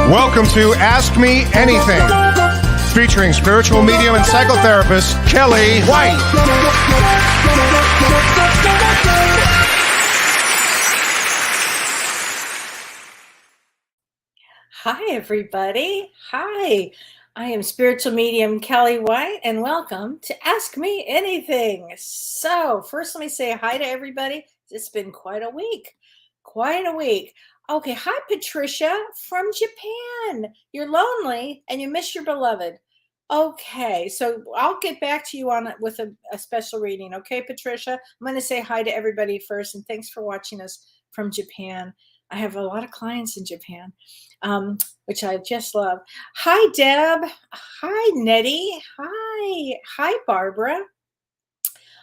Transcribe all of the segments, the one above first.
Welcome to Ask Me Anything, featuring spiritual medium and psychotherapist Kellee White. Hi, everybody. Hi, I am spiritual medium Kellee White, and welcome to Ask Me Anything. So, first, let me say hi to everybody. It's been quite a week. Quite a week. Okay, hi, Patricia from Japan. You're lonely and you miss your beloved. Okay, so I'll get back to you on it with a special reading. Okay, Patricia? I'm going to say hi to everybody first, and thanks for watching us from Japan. I have a lot of clients in Japan, which I just love. Hi, Deb. Hi, Nettie. Hi, Barbara.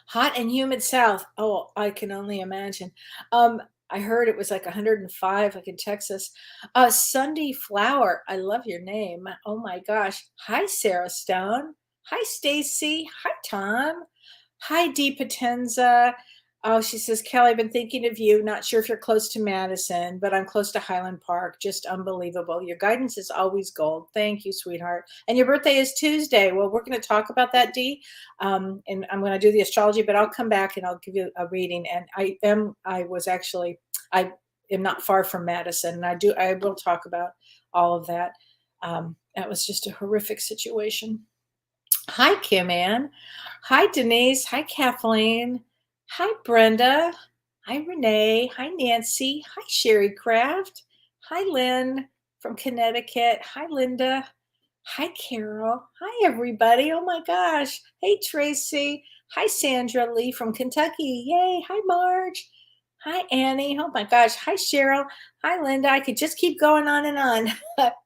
Hot and humid South. Oh, I can only imagine. I heard it was like 105, like in Texas. Sunday Flower. I love your name. Oh my gosh. Hi, Sarah Stone. Hi, Stacy. Hi, Tom. Hi, Dee Potenza. Oh, she says, Kellee, I've been thinking of you. Not sure if you're close to Madison, but I'm close to Highland Park. Just unbelievable. Your guidance is always gold. Thank you, sweetheart. And your birthday is Tuesday. Well, we're going to talk about that, Dee. And I'm going to do the astrology, but I'll come back and I'll give you a reading. And I am not far from Madison, and I will talk about all of that. That was just a horrific situation. Hi, Kim Ann. Hi, Denise. Hi, Kathleen. Hi, Brenda. Hi, Renee. Hi, Nancy. Hi, Sherry Craft. Hi, Lynn from Connecticut. Hi, Linda. Hi, Carol. Hi, everybody. Oh, my gosh. Hey, Tracy. Hi, Sandra Lee from Kentucky. Yay. Hi, Marge. Hi, Annie. Oh, my gosh. Hi, Cheryl. Hi, Linda. I could just keep going on and on.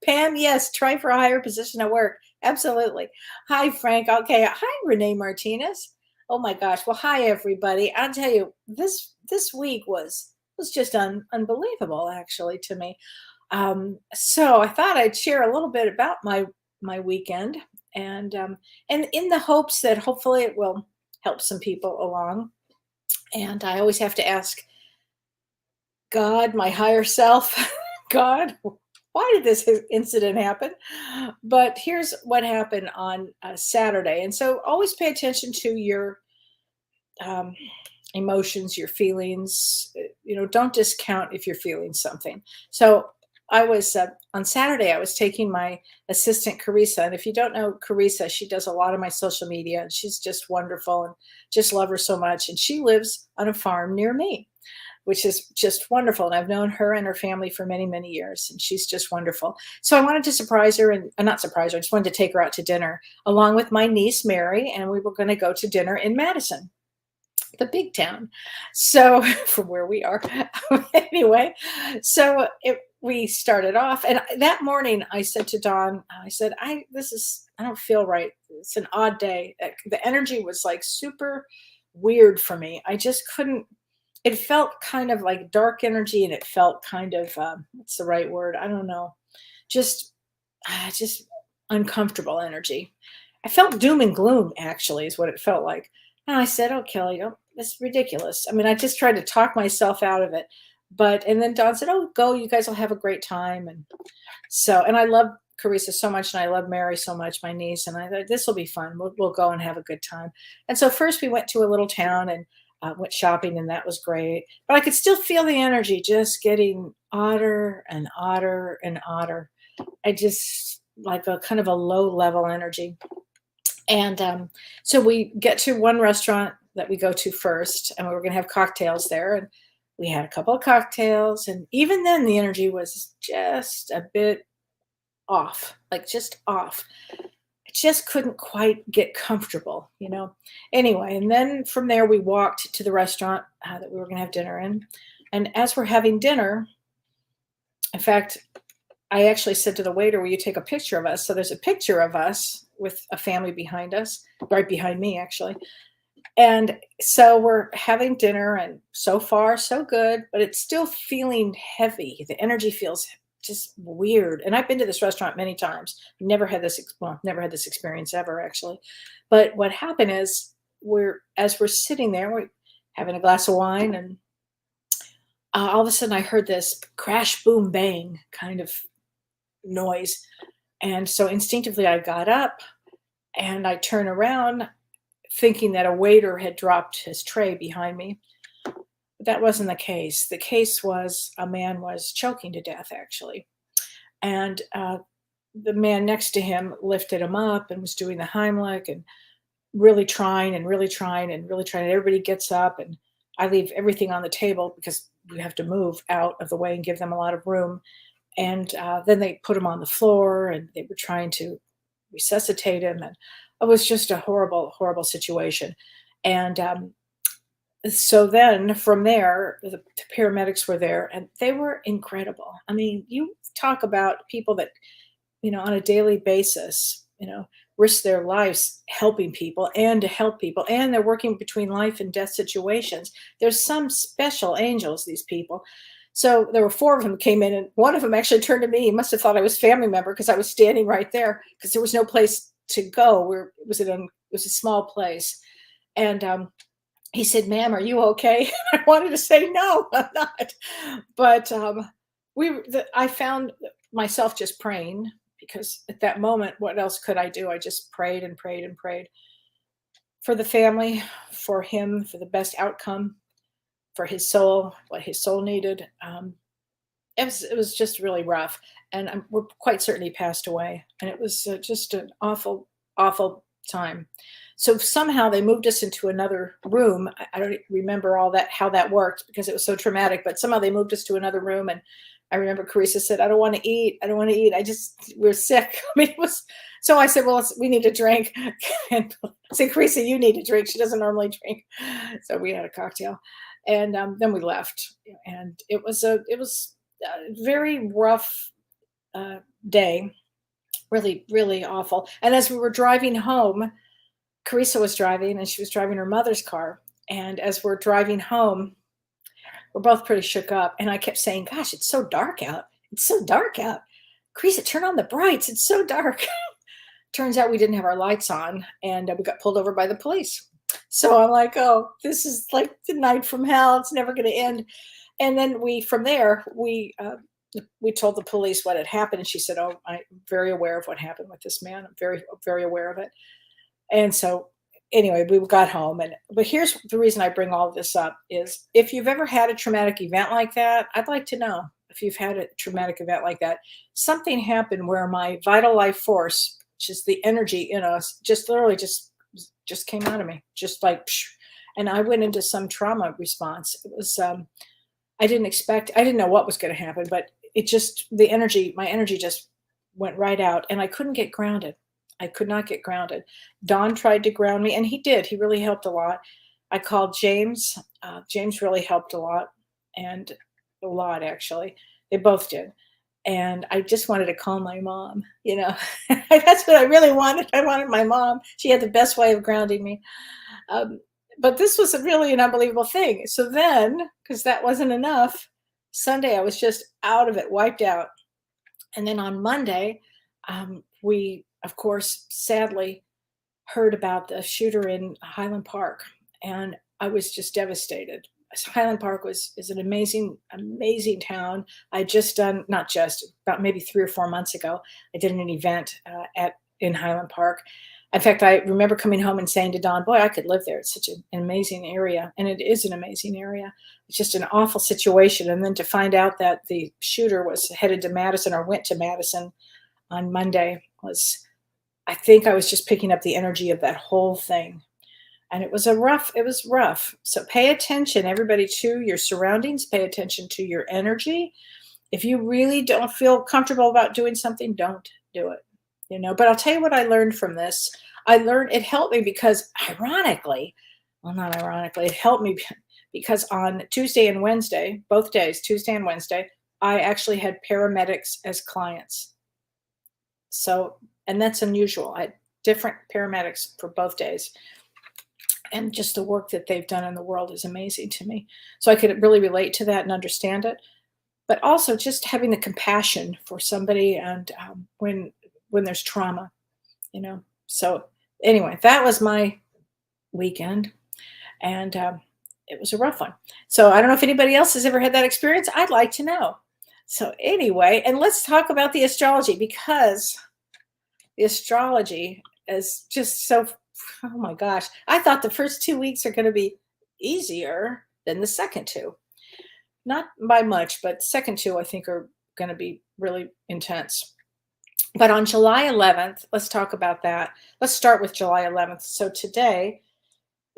Pam, yes, try for a higher position at work. Absolutely. Hi, Frank. Okay. Hi, Renee Martinez. Oh my gosh. Well, hi everybody. I'll tell you, this week was just unbelievable actually to me. So I thought I'd share a little bit about my weekend, and in the hopes that hopefully it will help some people along. And I always have to ask God, my higher self, God, why did this incident happen? But here's what happened on Saturday. And so always pay attention to your emotions, your feelings. Don't discount if you're feeling something. So I was on Saturday, I was taking my assistant, Carissa. And if you don't know Carissa, she does a lot of my social media, and she's just wonderful and just love her so much. And she lives on a farm near me, which is just wonderful. And I've known her and her family for many, many years, and she's just wonderful. So I wanted to surprise her, and not surprise her, I just wanted to take her out to dinner along with my niece, Mary, and we were going to go to dinner in Madison, the big town. So from where we are. Anyway, so we started off, and that morning I said to Dawn, I said, I don't feel right. It's an odd day. The energy was like super weird for me. I just couldn't. It felt kind of like dark energy, and it felt kind of, what's the right word? I don't know. Just uncomfortable energy. I felt doom and gloom, actually, is what it felt like. And I said, oh, Kellee, it's ridiculous. I mean, I just tried to talk myself out of it. And then Dawn said, oh, go, you guys will have a great time. And I love Carissa so much, and I love Mary so much, my niece. And I thought, this will be fun. We'll go and have a good time. And so first we went to a little town and went shopping, and that was great. But I could still feel the energy just getting odder and odder and odder. I just like a kind of a low level energy. And so we get to one restaurant that we go to first, and we were going to have cocktails there. And we had a couple of cocktails, and even then the energy was just a bit off, like just off. I just couldn't quite get comfortable, Anyway, and then from there we walked to the restaurant that we were going to have dinner in. And as we're having dinner, in fact, I actually said to the waiter, will you take a picture of us? So there's a picture of us with a family behind us, right behind me, actually. And so we're having dinner, and so far, so good, but it's still feeling heavy. The energy feels just weird. And I've been to this restaurant many times. Never had this experience ever, actually. But what happened is as we're sitting there, we're having a glass of wine, and all of a sudden I heard this crash, boom, bang kind of noise. And so instinctively I got up and I turned around thinking that a waiter had dropped his tray behind me. But that wasn't the case. The case was a man was choking to death, actually. And the man next to him lifted him up and was doing the Heimlich and really trying and really trying and really trying. And everybody gets up and I leave everything on the table because we have to move out of the way and give them a lot of room. And then they put him on the floor and they were trying to resuscitate him. And it was just a horrible, horrible situation. And so then from there, the paramedics were there and they were incredible. I mean, you talk about people that, on a daily basis, risk their lives helping people and to help people. And they're working between life and death situations. There's some special angels, these people. So there were 4 of them came in and one of them actually turned to me. He must have thought I was family member because I was standing right there because there was no place to go. It was a small place. And he said, "Ma'am, are you okay?" I wanted to say, "No, I'm not." But I found myself just praying because at that moment, what else could I do? I just prayed and prayed and prayed for the family, for him, for the best outcome, for his soul, what his soul needed. It was just really rough, and we're quite certain he passed away. And it was just an awful, awful time. So somehow they moved us into another room. I don't remember how that worked because it was so traumatic, but somehow they moved us to another room. And I remember Carissa said, "I don't want to eat. I don't want to eat. We're sick." I mean, so I said, "Well, we need a drink." And I said, "Carissa, you need a drink." She doesn't normally drink. So we had a cocktail and then we left. And it was a very rough day, really, really awful. And as we were driving home, Carissa was driving and she was driving her mother's car. And as we're driving home, we're both pretty shook up. And I kept saying, "Gosh, it's so dark out. It's so dark out. Carissa, turn on the brights. It's so dark." Turns out we didn't have our lights on and we got pulled over by the police. So I'm like, "Oh, this is like the night from hell. It's never going to end." And then from there, we told the police what had happened. And she said, "Oh, I'm very aware of what happened with this man. I'm very, very aware of it." And so anyway, we got home. But here's the reason I bring all of this up is if you've ever had a traumatic event like that, I'd like to know if you've had a traumatic event like that. Something happened where my vital life force, which is the energy in us, just literally just came out of me, just like, psh, and I went into some trauma response. It was, I didn't know what was going to happen, but my energy just went right out and I couldn't get grounded. I could not get grounded. Don tried to ground me and he did. He really helped a lot. I called James. James really helped a lot actually. They both did. And I just wanted to call my mom, that's what I really wanted. I wanted my mom. She had the best way of grounding me. But this was really an unbelievable thing. So then, because that wasn't enough, Sunday, I was just out of it, wiped out. And then on Monday, we, of course, sadly heard about the shooter in Highland Park. And I was just devastated. Highland Park is an amazing, amazing town. I just done, about maybe 3 or 4 months ago, I did an event in Highland Park. In fact, I remember coming home and saying to Don, "Boy, I could live there. It's such an amazing area." And it is an amazing area. It's just an awful situation. And then to find out that the shooter was headed to Madison or went to Madison on Monday I think I was just picking up the energy of that whole thing. And it was rough. So pay attention, everybody, to your surroundings. Pay attention to your energy. If you really don't feel comfortable about doing something, don't do it. But I'll tell you what I learned from this. It helped me because not ironically, it helped me because on Tuesday and Wednesday, both days, Tuesday and Wednesday, I actually had paramedics as clients. So, and that's unusual. I had different paramedics for both days. And just the work that they've done in the world is amazing to me. So I could really relate to that and understand it. But also just having the compassion for somebody and when there's trauma, So anyway, that was my weekend. And it was a rough one. So I don't know if anybody else has ever had that experience. I'd like to know. So anyway, and let's talk about the astrology, because the astrology is just so, oh my gosh. I thought the first 2 weeks are going to be easier than the second two. Not by much, but second two I think are going to be really intense. But on July 11th, let's talk about that. Let's start with July 11th. So today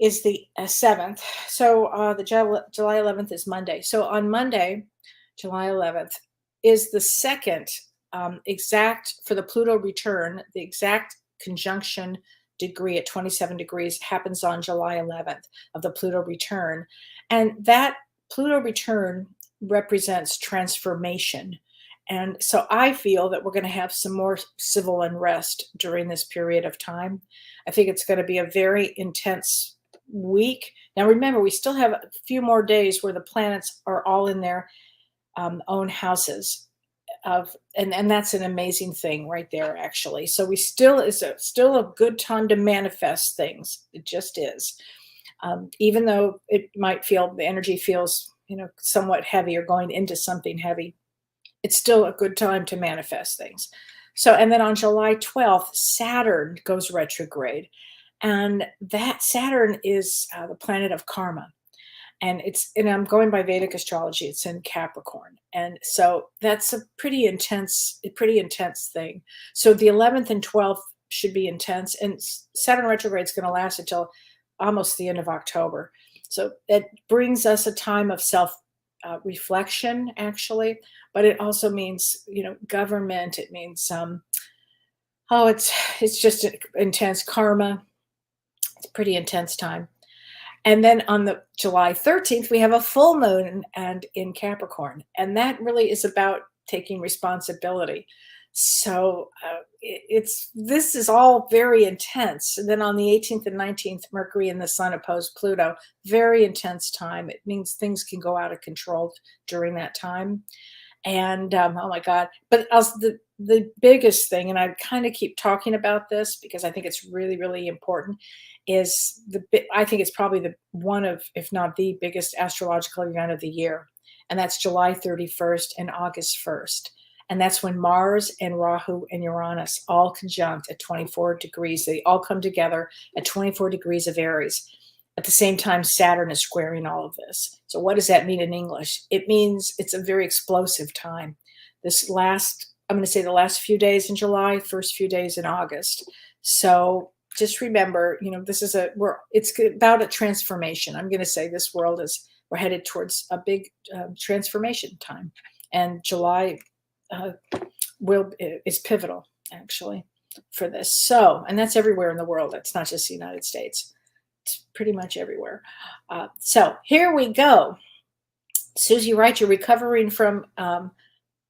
is the 7th. So the July 11th is Monday. So on Monday, July 11th, is the second exact, for the Pluto return, the exact conjunction degree at 27 degrees happens on July 11th of the Pluto return. And that Pluto return represents transformation. And so I feel that we're going to have some more civil unrest during this period of time. I think it's going to be a very intense week. Now, remember, we still have a few more days where the planets are all in their own houses. And that's an amazing thing right there, actually. So we still a good time to manifest things. It just is. Even though it might feel, the energy feels, somewhat heavy or going into something heavy, it's still a good time to manifest things. So, and then on July 12th, Saturn goes retrograde. And that Saturn is the planet of karma. And I'm going by Vedic astrology, it's in Capricorn. And so that's a pretty intense thing. So the 11th and 12th should be intense. And Saturn retrograde is going to last until almost the end of October. So it brings us a time of self reflection, actually, but it also means, government. It means, it's just intense karma. It's a pretty intense time. And then on the July 13th, we have a full moon and in Capricorn, and that really is about taking responsibility. So this is all very intense. And then on the 18th and 19th, Mercury and the Sun oppose Pluto. Very intense time. It means things can go out of control during that time. And oh my God! But the biggest thing, and I kind of keep talking about this because I think it's really, really important, is I think it's probably the one of, if not the biggest astrological event of the year, and that's July 31st and August 1st. And that's when Mars and Rahu and Uranus all conjunct at 24 degrees. They all come together at 24 degrees of Aries. At the same time, Saturn is squaring all of this. So what does that mean in English? It means it's a very explosive time. I'm going to say the last few days in July, first few days in August. So just remember, it's about a transformation. I'm going to say this world we're headed towards a big transformation time. And July is pivotal, actually, for this. So, and that's everywhere in the world. That's not just the United States. It's pretty much everywhere. So here we go. Susie Wright, you're recovering from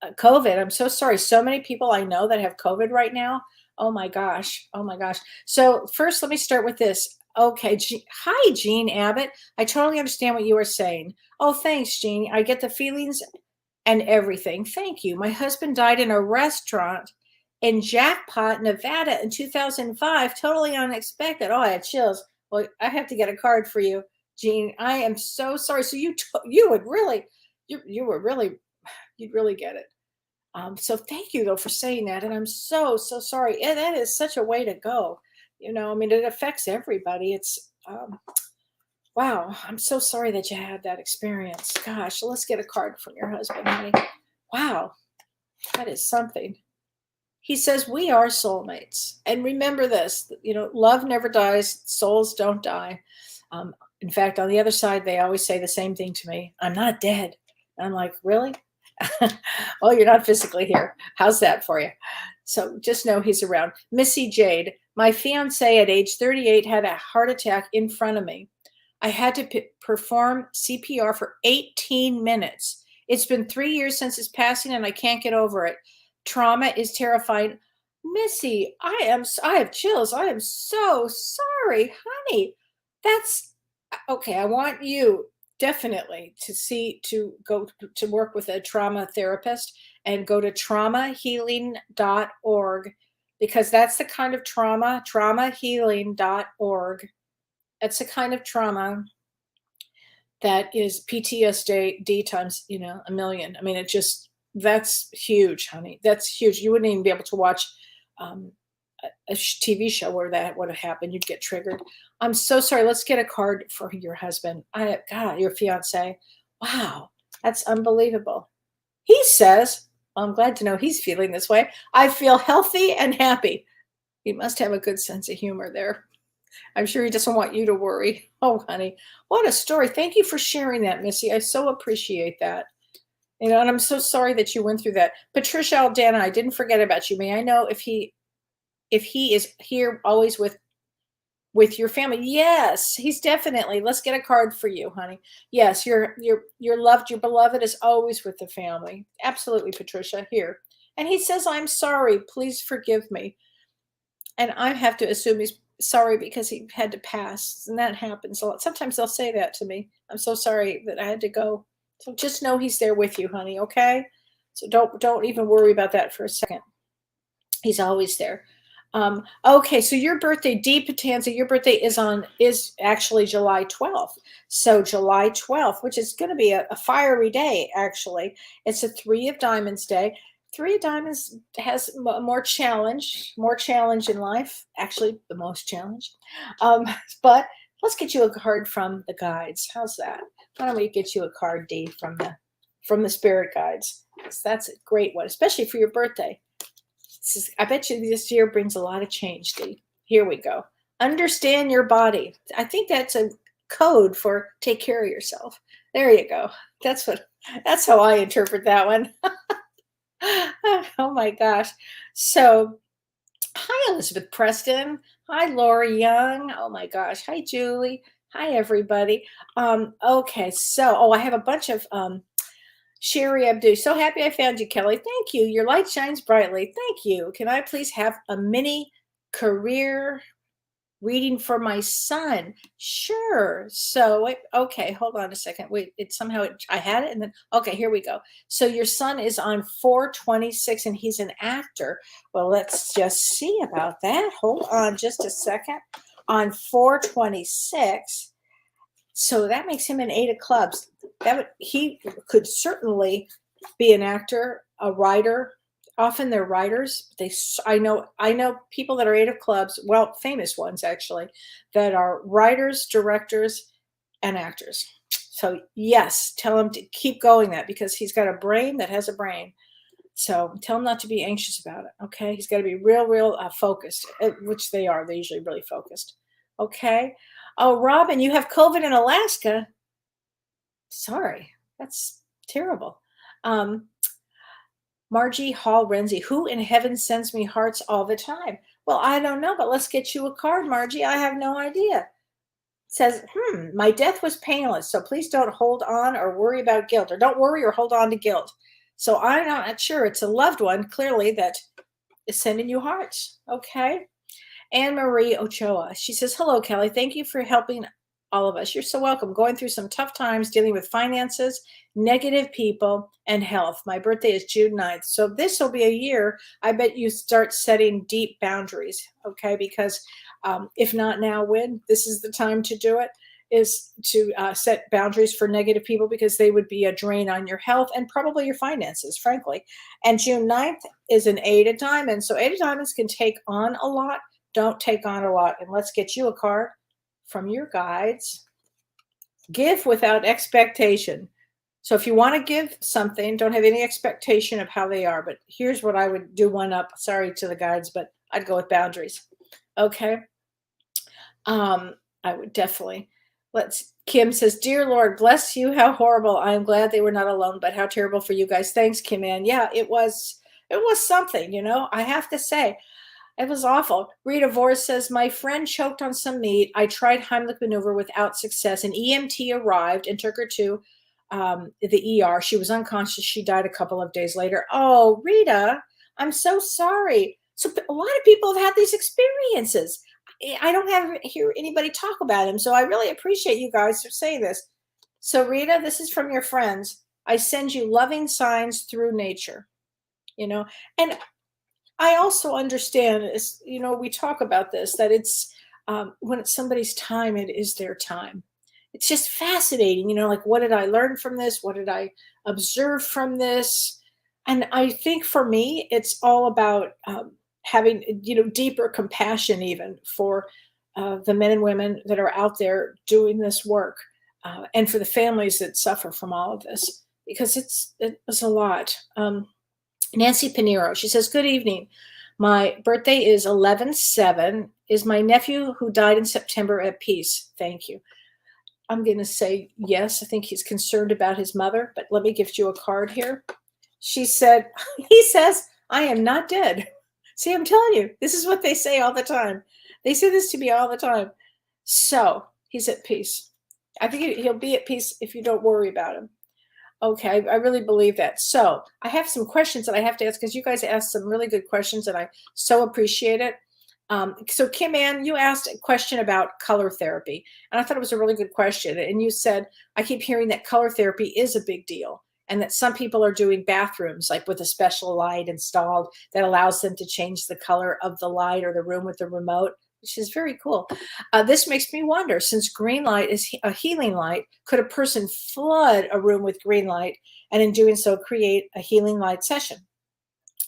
COVID. I'm so sorry. So many people I know that have COVID right now. Oh my gosh. Oh my gosh. So first, let me start with this. Okay. Hi, Jean Abbott. I totally understand what you are saying. Oh, thanks, Jean. I get the feelings and everything. Thank you. My husband died in a restaurant in Jackpot, Nevada in 2005. Totally unexpected. Oh, I had chills. Well, I have to get a card for you, Jean. I am so sorry. So you would really, you'd really get it. So thank you though for saying that. And I'm so sorry. Yeah, that is such a way to go. It affects everybody. It's, wow. I'm so sorry that you had that experience. Gosh, let's get a card from your husband, honey. Wow. That is something. He says, we are soulmates. And remember this, love never dies. Souls don't die. In fact, on the other side, they always say the same thing to me. I'm not dead. And I'm like, really? Well, you're not physically here. How's that for you? So just know he's around. Missy Jade, my fiance at age 38 had a heart attack in front of me. I had to perform CPR for 18 minutes. It's been 3 years since his passing and I can't get over it. Trauma is terrifying. Missy, I have chills. I am so sorry, honey. That's okay. I want you definitely to go to work with a trauma therapist and go to traumahealing.org, because that's the kind of traumahealing.org. That's the kind of trauma that is PTSD times, a million. I mean, it just, That's huge, honey. That's huge. You wouldn't even be able to watch um, a TV show where that would have happened. You'd get triggered. I'm so sorry. Let's get a card for your husband. God, your fiance. Wow, that's unbelievable. He says, well, I'm glad to know he's feeling this way. I feel healthy and happy. He must have a good sense of humor there. I'm sure he doesn't want you to worry. Oh, honey, what a story. Thank you for sharing that, Missy. I so appreciate that. And I'm so sorry that you went through that. Patricia Aldana, I didn't forget about you. May I know if he is here always with your family? Yes, he's definitely. Let's get a card for you, honey. Yes, you're loved, your beloved is always with the family. Absolutely, Patricia. Here. And he says, I'm sorry. Please forgive me. And I have to assume he's sorry because he had to pass. And that happens a lot. Sometimes they'll say that to me. I'm so sorry that I had to go. So just know he's there with you, honey, okay? So don't even worry about that for a second. He's always there. Okay, so your birthday, D Patanza, your birthday is actually July 12th. So July 12th, which is going to be a fiery day, actually. It's a 3 of Diamonds day. 3 of Diamonds has more challenge in life. Actually, the most challenge. But let's get you a card from the guides. How's that? Why don't we get you a card, D, from the spirit guides? That's a great one, especially for your birthday. I bet you this year brings a lot of change, D. Here we go. Understand your body. I think that's a code for take care of yourself. There you go. That's how I interpret that one. Oh my gosh. So, hi, Elizabeth Preston. Hi, Lori Young. Oh my gosh. Hi, Julie. Hi, everybody. Okay, so I have a bunch of Sherry Abdu. So happy I found you, Kelly. Thank you. Your light shines brightly. Thank you. Can I please have a mini career reading for my son? Sure. So, okay, hold on a second. Wait, I had it and then, okay, here we go. So your son is on 426 and he's an actor. Well, let's just see about that. Hold on just a second. On 426. So that makes him an 8 of clubs. He could certainly be an actor, a writer. Often they're writers. I know people that are 8 of clubs, well, famous ones actually, that are writers, directors, and actors. So yes, tell him to keep going that because he's got a brain that has a brain. So tell him not to be anxious about it. Okay, he's got to be real focused, which they are. They're usually really focused. Okay. Oh, Robin, you have COVID in Alaska. Sorry, that's terrible. Margie Hall Renzi, who in heaven sends me hearts all the time? Well, I don't know, but let's get you a card, Margie. I have no idea. It says, my death was painless, so please don't hold on or worry about guilt, or don't worry or hold on to guilt. So I'm not sure. It's a loved one, clearly, that is sending you hearts. Okay. Anne Marie Ochoa. She says, hello, Kelly. Thank you for helping all of us. You're so welcome. Going through some tough times dealing with finances, negative people, and health. My birthday is June 9th. So this will be a year. I bet you start setting deep boundaries. Okay. Because if not now, when? This is the time to do it, is to set boundaries for negative people because they would be a drain on your health and probably your finances, frankly. And June 9th is an 8 of diamonds. So 8 of diamonds can take on a lot. Don't take on a lot. And let's get you a card from your guides. Give without expectation. So if you want to give something, don't have any expectation of how they are. But here's what I would do one up. Sorry to the guides, but I'd go with boundaries. Okay. I would definitely. Kim says, dear Lord, bless you. How horrible. I am glad they were not alone, but how terrible for you guys. Thanks, Kim Ann. Yeah, it was something, I have to say. It was awful. Rita Vore says, my friend choked on some meat. I tried Heimlich maneuver without success. An EMT arrived and took her to the ER. She was unconscious. She died a couple of days later. Oh, Rita, I'm so sorry. So a lot of people have had these experiences. I don't hear anybody talk about them. So I really appreciate you guys for saying this. So Rita, this is from your friends. I send you loving signs through nature, and I also understand, we talk about this, that it's when it's somebody's time, it is their time. It's just fascinating, like, what did I learn from this? What did I observe from this? And I think for me, it's all about having, deeper compassion even for the men and women that are out there doing this work, and for the families that suffer from all of this, because it was a lot. Nancy Pinero, she says, "Good evening. My birthday is 11/7. Is my nephew who died in September at peace? Thank you." I'm going to say yes. I think he's concerned about his mother, but let me gift you a card here. She said, he says, "I am not dead." See, I'm telling you, this is what they say all the time. They say this to me all the time. So he's at peace. I think he'll be at peace if you don't worry about him. Okay, I really believe that. So I have some questions that I have to ask because you guys asked some really good questions and I so appreciate it. So Kim Ann, you asked a question about color therapy, and I thought it was a really good question. And you said, I keep hearing that color therapy is a big deal and that some people are doing bathrooms like with a special light installed that allows them to change the color of the light or the room with the remote, which is very cool. This makes me wonder, since green light is a healing light, could a person flood a room with green light and in doing so create a healing light session?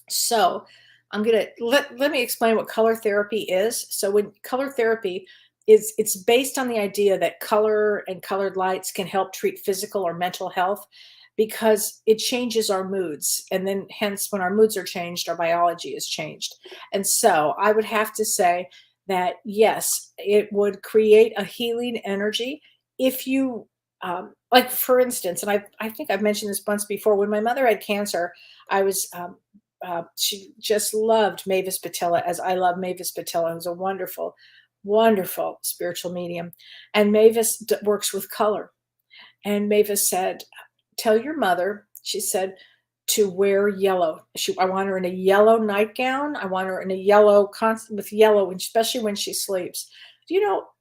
So I'm gonna let me explain what color therapy is. So when color therapy it's based on the idea that color and colored lights can help treat physical or mental health because it changes our moods. And then hence when our moods are changed, our biology is changed. And so I would have to say that yes, it would create a healing energy if you like for instance, and I think I've mentioned this once before, when my mother had cancer, I was she just loved Mavis Patilla as I love Mavis Patilla, who's a wonderful, wonderful spiritual medium. And Mavis works with color. And Mavis said, "Tell your mother," she said, "to wear yellow. I want her in a yellow nightgown. I want her in a yellow, constant with yellow, especially when she sleeps."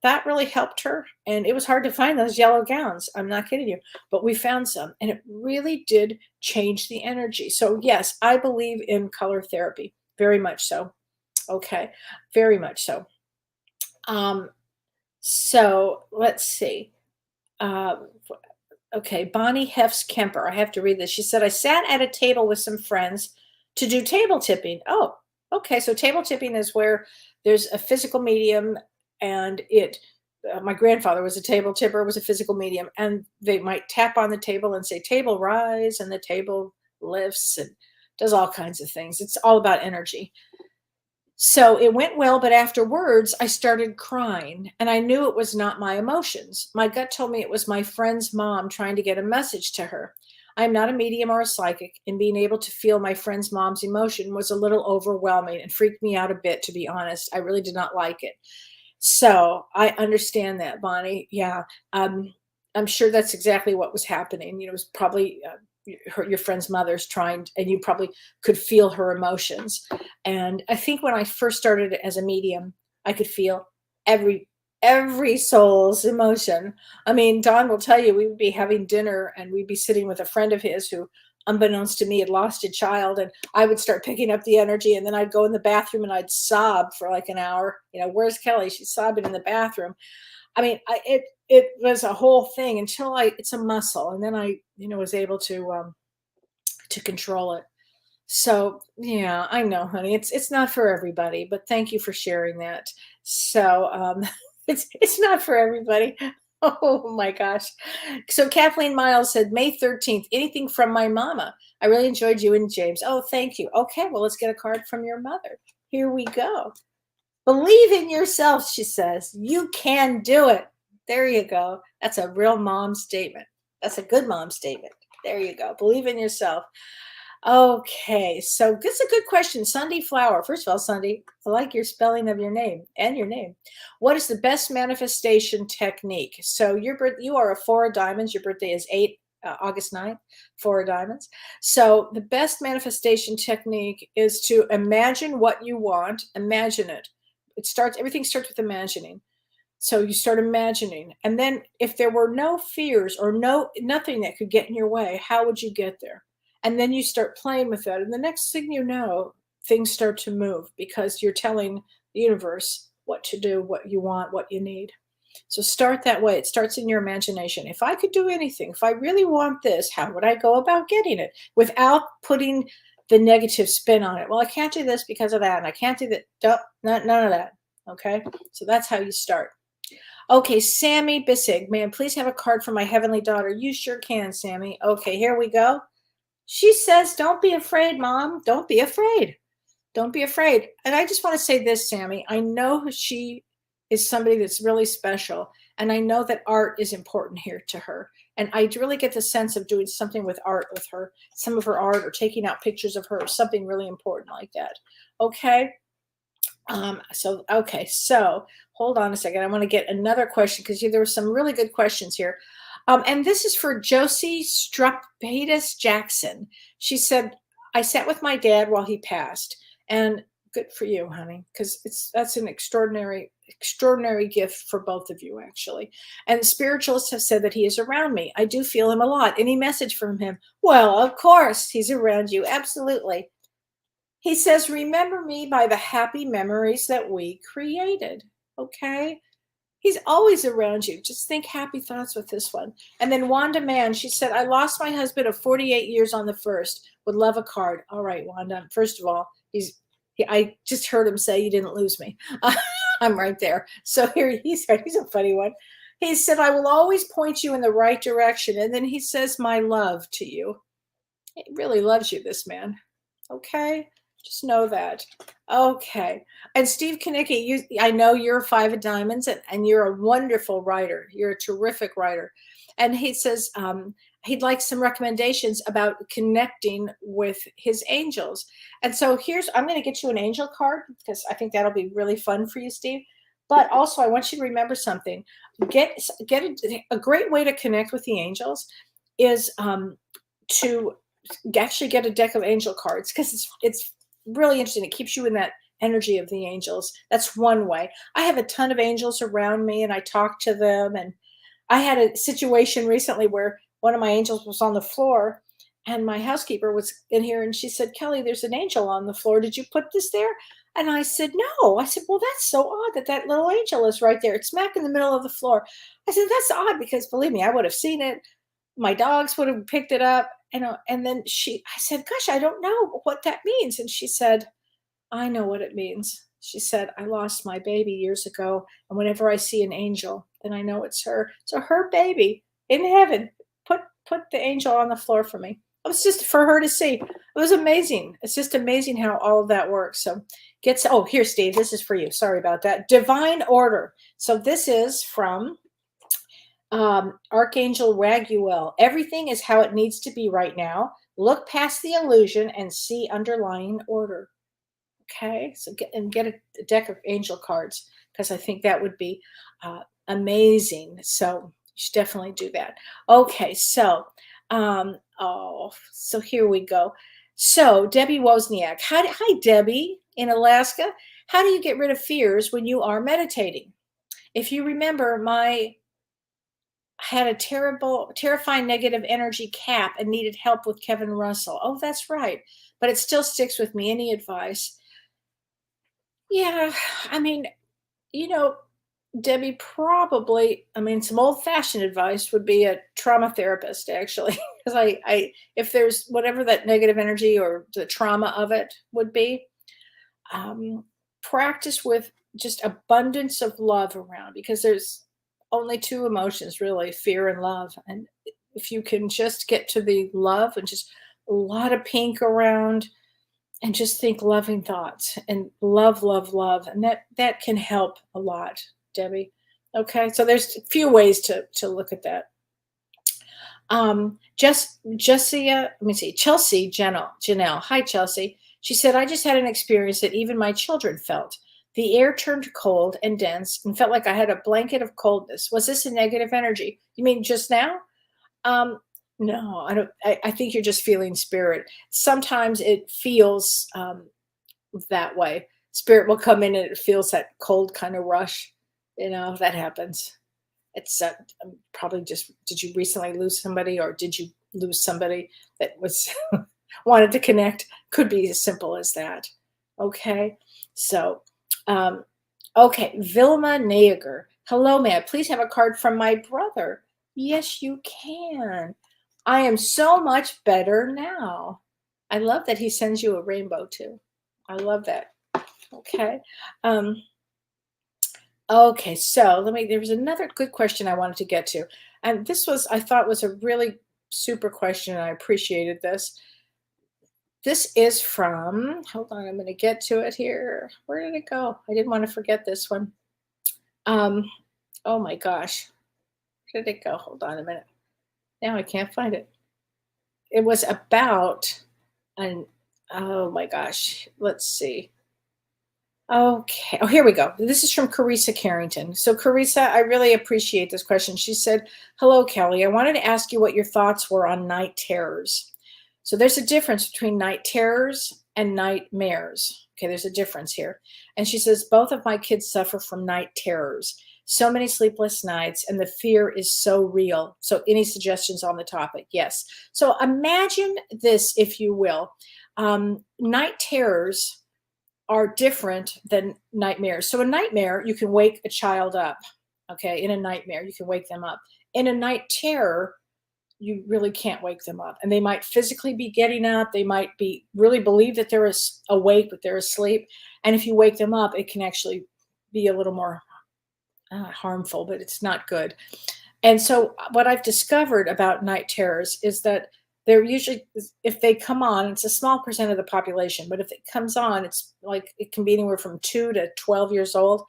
That really helped her. And it was hard to find those yellow gowns. I'm not kidding you. But we found some. And it really did change the energy. So, yes, I believe in color therapy. Very much so. Okay. Very much so. Um, so let's see. Um, okay. Bonnie Hefs Kemper. I have to read this. She said, "I sat at a table with some friends to do table tipping." Oh, okay. So, table tipping is where there's a physical medium and my grandfather was a table tipper, was a physical medium, and they might tap on the table and say, "Table rise," and the table lifts and does all kinds of things. It's all about energy. So it went well, but afterwards I started crying and I knew it was not my emotions. My gut told me it was my friend's mom trying to get a message to her. I am not a medium or a psychic, and being able to feel my friend's mom's emotion was a little overwhelming and freaked me out a bit, to be honest. I really did not like it. So I understand that, Bonnie. Yeah. I'm sure that's exactly what was happening. It was probably your friend's mother's trying, and you probably could feel her emotions. And I think when I first started as a medium, I could feel every every soul's emotion. I mean, Don will tell you we would be having dinner and we'd be sitting with a friend of his who, unbeknownst to me, had lost a child, and I would start picking up the energy, and then I'd go in the bathroom and I'd sob for like an hour. Where's Kellee? She's sobbing in the bathroom. I mean, it was a whole thing until it's a muscle, and then I was able to control it. So yeah, I know, honey, it's not for everybody, but thank you for sharing that. So it's not for everybody. Oh my gosh. So Kathleen Miles said, May 13th, anything from my mama. I really enjoyed you and James. Oh, thank you. Okay, well, let's get a card from your mother. Here we go. Believe in yourself, she says. You can do it. There you go. That's a real mom statement. That's a good mom statement. There you go. Believe in yourself. Okay, so this is a good question. Sunday Flower. First of all, Sunday, I like your spelling of your name and your name. What is the best manifestation technique? So you are a four of diamonds. Your birthday is August 9th, four of diamonds. So the best manifestation technique is to imagine what you want. Imagine it. Everything starts with imagining. So you start imagining. And then if there were no fears or nothing that could get in your way, how would you get there? And then you start playing with that. And the next thing you know, things start to move because you're telling the universe what to do, what you want, what you need. So start that way. It starts in your imagination. If I could do anything, if I really want this, how would I go about getting it without putting the negative spin on it? Well, I can't do this because of that, and I can't do that. None of that. Okay. So that's how you start. Okay, Sammy Bissig, man, please have a card for my heavenly daughter. You sure can, Sammy. Okay, here we go. She says, don't be afraid, Mom. Don't be afraid. Don't be afraid. And I just want to say this, Sammy. I know she is somebody that's really special. And I know that art is important here to her. And I really get the sense of doing something with art with her, some of her art, or taking out pictures of her, or something really important like that. Okay. So hold on a second. I want to get another question because there were some really good questions here. And this is for Josie Strupatus Jackson. She said, I sat with my dad while he passed, and good for you, honey, because that's an extraordinary gift for both of you, actually. And spiritualists have said that he is around me. I do feel him a lot. Any message from him? Well, of course, he's around you. Absolutely. He says, remember me by the happy memories that we created. Okay. He's always around you. Just think happy thoughts with this one. And then Wanda Mann, she said, I lost my husband of 48 years on the 1st. Would love a card. All right, Wanda. First of all, I just heard him say you didn't lose me. I'm right there. So here he's a funny one. He said, I will always point you in the right direction. And then he says, my love to you. He really loves you, this man. Okay. Just know that. Okay. And Steve Kanicki, I know you're a 5 of diamonds and you're a wonderful writer. You're a terrific writer. And he says he'd like some recommendations about connecting with his angels. And so I'm going to get you an angel card because I think that'll be really fun for you, Steve. But also I want you to remember something. Get a great way to connect with the angels is to actually get a deck of angel cards because it's really interesting. It keeps you in that energy of the angels. That's one way. I have a ton of angels around me and I talk to them. And I had a situation recently where one of my angels was on the floor and my housekeeper was in here and she said, Kelly, there's an angel on the floor. Did you put this there? And I said, no. I said, well, that's so odd that little angel is right there. It's smack in the middle of the floor. I said, that's odd because believe me, I would have seen it. My dogs would have picked it up. And then I said, gosh, I don't know what that means. And she said, I know what it means. She said, I lost my baby years ago. And whenever I see an angel, then I know it's her. So her baby in heaven, put the angel on the floor for me. It was just for her to see. It was amazing. It's just amazing how all of that works. So here, Steve, this is for you. Sorry about that. Divine Order. So this is from Archangel Raguel. Everything is how it needs to be right now. Look past the illusion and see underlying order. Okay, so get a deck of angel cards because I think that would be amazing. So you should definitely do that. Okay, so so here we go. So Debbie Wozniak. Hi, Debbie in Alaska. How do you get rid of fears when you are meditating? If you remember, I had a terrifying negative energy cap and needed help with Kevin Russell. Oh, that's right. But it still sticks with me. Any advice? Yeah, I mean, Debbie, probably, some old-fashioned advice would be a trauma therapist, actually. Because if there's whatever that negative energy or the trauma of it would be, practice with just abundance of love around, because there's only 2 emotions, really, fear and love. And if you can just get to the love and just a lot of pink around and just think loving thoughts and love, and that can help a lot, Debbie. Okay, so there's a few ways to look at that. Chelsea Janelle. Hi, Chelsea. She said, I just had an experience that even my children felt. The air turned cold and dense and felt like I had a blanket of coldness. Was this a negative energy? You mean just now? No, I don't. I think you're just feeling spirit. Sometimes it feels that way. Spirit will come in and it feels that cold kind of rush. That happens. It's probably just, did you recently lose somebody, or did you lose somebody that was wanted to connect? Could be as simple as that. Okay. So, okay. Vilma Nager. Hello, may I please have a card from my brother? Yes, you can. I am so much better now. I love that he sends you a rainbow too. I love that. Okay. Um, okay, so there was another good question I wanted to get to. And this was, I thought was a really super question, and I appreciated this. This is from, hold on, I'm going to get to it here. Where did it go? I didn't want to forget this one. Um, oh my gosh. Where did it go? Hold on a minute. Now I can't find it. It was about an, oh my gosh. Let's see. Okay. Oh, here we go. This is from Carissa Carrington. So, Carissa, I really appreciate this question. She said, hello, Kellee. I wanted to ask you what your thoughts were on night terrors. So, there's a difference between night terrors and nightmares. Okay, there's a difference here. And she says, both of my kids suffer from night terrors. So many sleepless nights, and the fear is so real. So, any suggestions on the topic? Yes. So, imagine this, if you will. Night terrors are different than nightmares. So a nightmare, you can wake a child up. Okay, in a nightmare, you can wake them up. In a night terror, you really can't wake them up. And they might physically be getting up. They might be really believe that they're awake, but they're asleep. And if you wake them up, it can actually be a little more harmful, but it's not good. And so what I've discovered about night terrors is that they're usually, if they come on, it's a small percent of the population, but if it comes on, it's like it can be anywhere from 2 to 12 years old.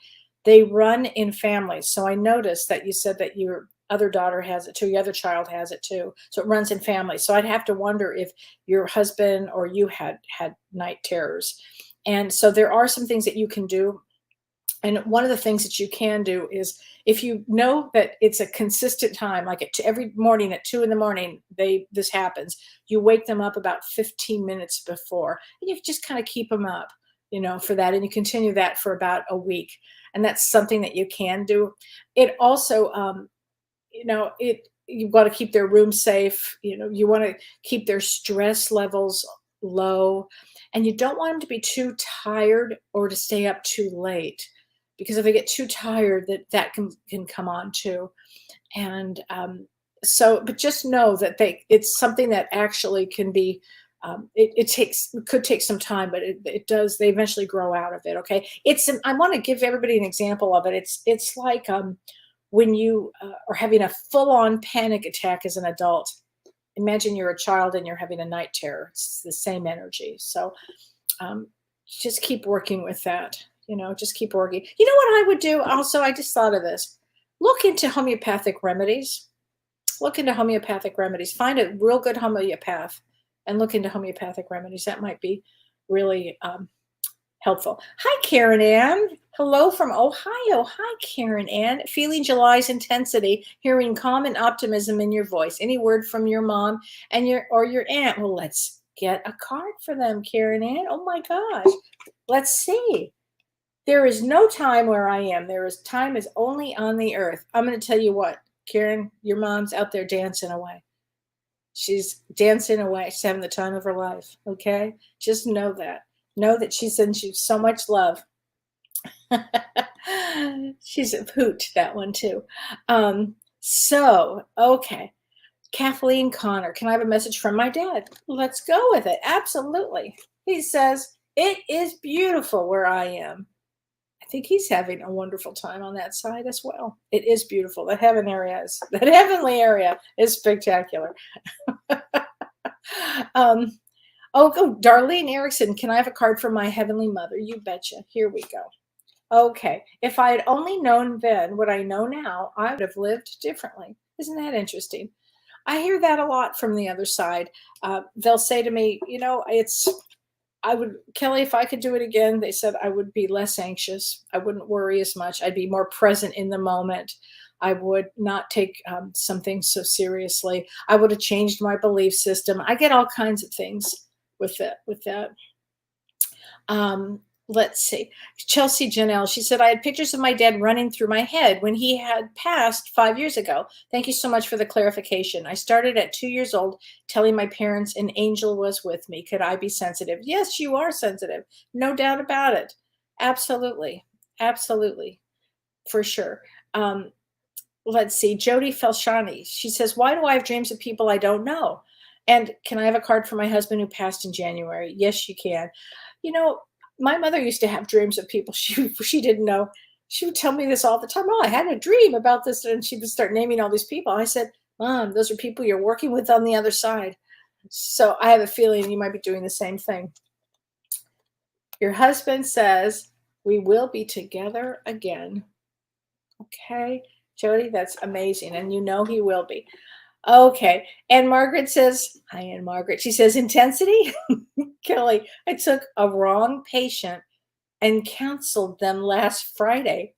They run in families. So I noticed that you said that your other daughter has it too, your other child has it too. So it runs in families. So I'd have to wonder if your husband or you had night terrors. And so there are some things that you can do. And one of the things that you can do is if you know that it's a consistent time, like every morning at 2 a.m, this happens, you wake them up about 15 minutes before, and you just kind of keep them up, for that. And you continue that for about a week. And that's something that you can do. It also, you want to keep their room safe. You want to keep their stress levels low, and you don't want them to be too tired or to stay up too late. Because if they get too tired, that can come on too. And but just know that it's something that actually can be, it could take some time, but it does, they eventually grow out of it. Okay. I want to give everybody an example of it. It's like when you are having a full-on panic attack as an adult. Imagine you're a child and you're having a night terror. It's the same energy. So just keep working with that. Just keep working. You know what I would do? Also, I just thought of this. Look into homeopathic remedies. Look into homeopathic remedies. Find a real good homeopath and look into homeopathic remedies. That might be really helpful. Hi, Karen Ann. Hello from Ohio. Hi, Karen Ann. Feeling July's intensity, hearing calm and optimism in your voice. Any word from your mom and your aunt? Well, let's get a card for them, Karen Ann. Oh my gosh. Let's see. There is no time where I am. Time is only on the earth. I'm going to tell you what, Karen, your mom's out there dancing away. She's dancing away. She's having the time of her life. Okay. Just know that. Know that she sends you so much love. She's a hoot, that one too. Okay. Kathleen Connor, can I have a message from my dad? Let's go with it. Absolutely. He says, it is beautiful where I am. I think he's having a wonderful time on that side as well. It is beautiful. That heavenly area is spectacular. Darlene Erickson, can I have a card from my heavenly mother? You betcha. Here we go. Okay. If I had only known then what I know now, I would have lived differently. Isn't that interesting? I hear that a lot from the other side. They'll say to me, Kellee, if I could do it again, they said I would be less anxious. I wouldn't worry as much. I'd be more present in the moment. I would not take some things so seriously. I would have changed my belief system. I get all kinds of things with that. Let's see. Chelsea Janelle, she said, I had pictures of my dad running through my head when he had passed 5 years ago. Thank you so much for the clarification. I started at 2 years old telling my parents an angel was with me. Could I be sensitive? Yes, you are sensitive. No doubt about it. Absolutely. Absolutely. For sure. Um, let's see, Jody Felshani. She says, why do I have dreams of people I don't know? And can I have a card for my husband who passed in January? Yes, you can. You know, my mother used to have dreams of people she didn't know. She would tell me this all the time. Oh, I had a dream about this. And she would start naming all these people. I said, Mom, those are people you're working with on the other side. So I have a feeling you might be doing the same thing. Your husband says, we will be together again. Okay, Jody, that's amazing. And you know he will be. Okay. And Margaret says, hi, Ann Margaret. She says, intensity? Kellee, I took a wrong patient and counseled them last Friday.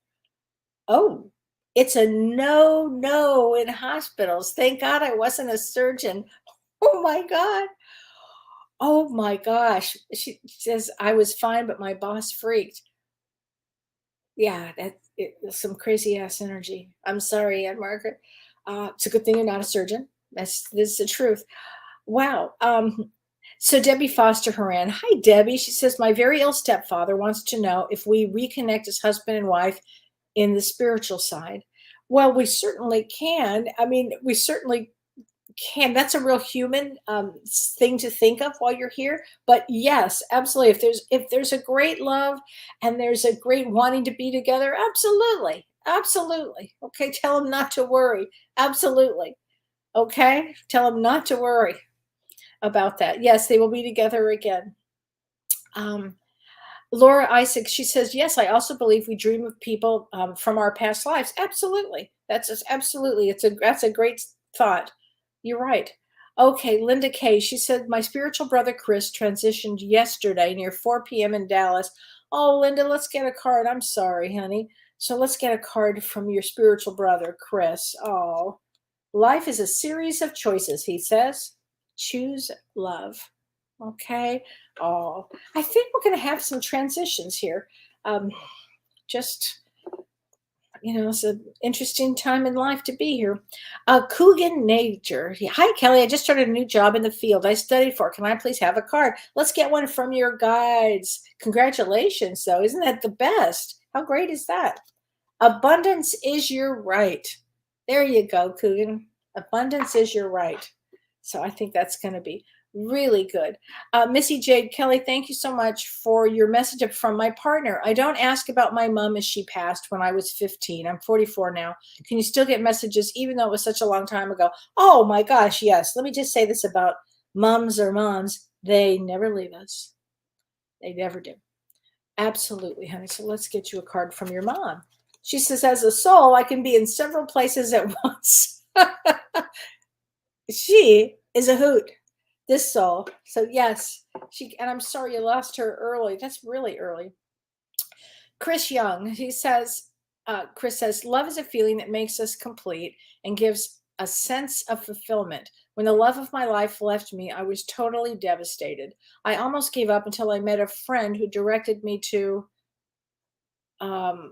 Oh, it's a no in hospitals. Thank God I wasn't a surgeon. Oh my God. Oh my gosh. She says, I was fine, but my boss freaked. Yeah, some crazy ass energy. I'm sorry, Aunt Margaret. It's a good thing you're not a surgeon. This is the truth. Wow. So Debbie Foster Horan. Hi, Debbie. She says, my very ill stepfather wants to know if we reconnect as husband and wife in the spiritual side. Well, we certainly can. I mean, we certainly can. That's a real human thing to think of while you're here. But yes, absolutely. If there's a great love and there's a great wanting to be together, absolutely, absolutely. Okay, tell them not to worry. Absolutely. Okay, tell them not to worry about that. Yes, they will be together again. Laura Isaac, she says, yes, I also believe we dream of people from our past lives. Absolutely. Absolutely. That's a great thought. You're right. Okay, Linda Kay, she said, my spiritual brother Chris transitioned yesterday near 4 p.m. in Dallas. Oh, Linda, let's get a card. I'm sorry, honey. So let's get a card from your spiritual brother, Chris. Oh, life is a series of choices, he says. Choose love. Okay. Oh, I think we're going to have some transitions here. Just, it's an interesting time in life to be here. Coogan Nature. Hi, Kellee. I just started a new job in the field I studied for. Can I please have a card? Let's get one from your guides. Congratulations, though. Isn't that the best? How great is that? Abundance is your right. There you go, Coogan. Abundance is your right. So I think that's going to be really good. Missy Jade, Kellee, thank you so much for your message from my partner. I don't ask about my mom as she passed when I was 15. I'm 44 now. Can you still get messages even though it was such a long time ago? Oh my gosh, yes. Let me just say this about moms or moms. They never leave us. They never do. Absolutely, honey. So let's get you a card from your mom. She says, as a soul, I can be in several places at once. She is a hoot. This soul. So yes, and I'm sorry you lost her early. That's really early. Chris Young, Chris says, love is a feeling that makes us complete and gives a sense of fulfillment. When the love of my life left me, I was totally devastated. I almost gave up until I met a friend who directed me to, oh,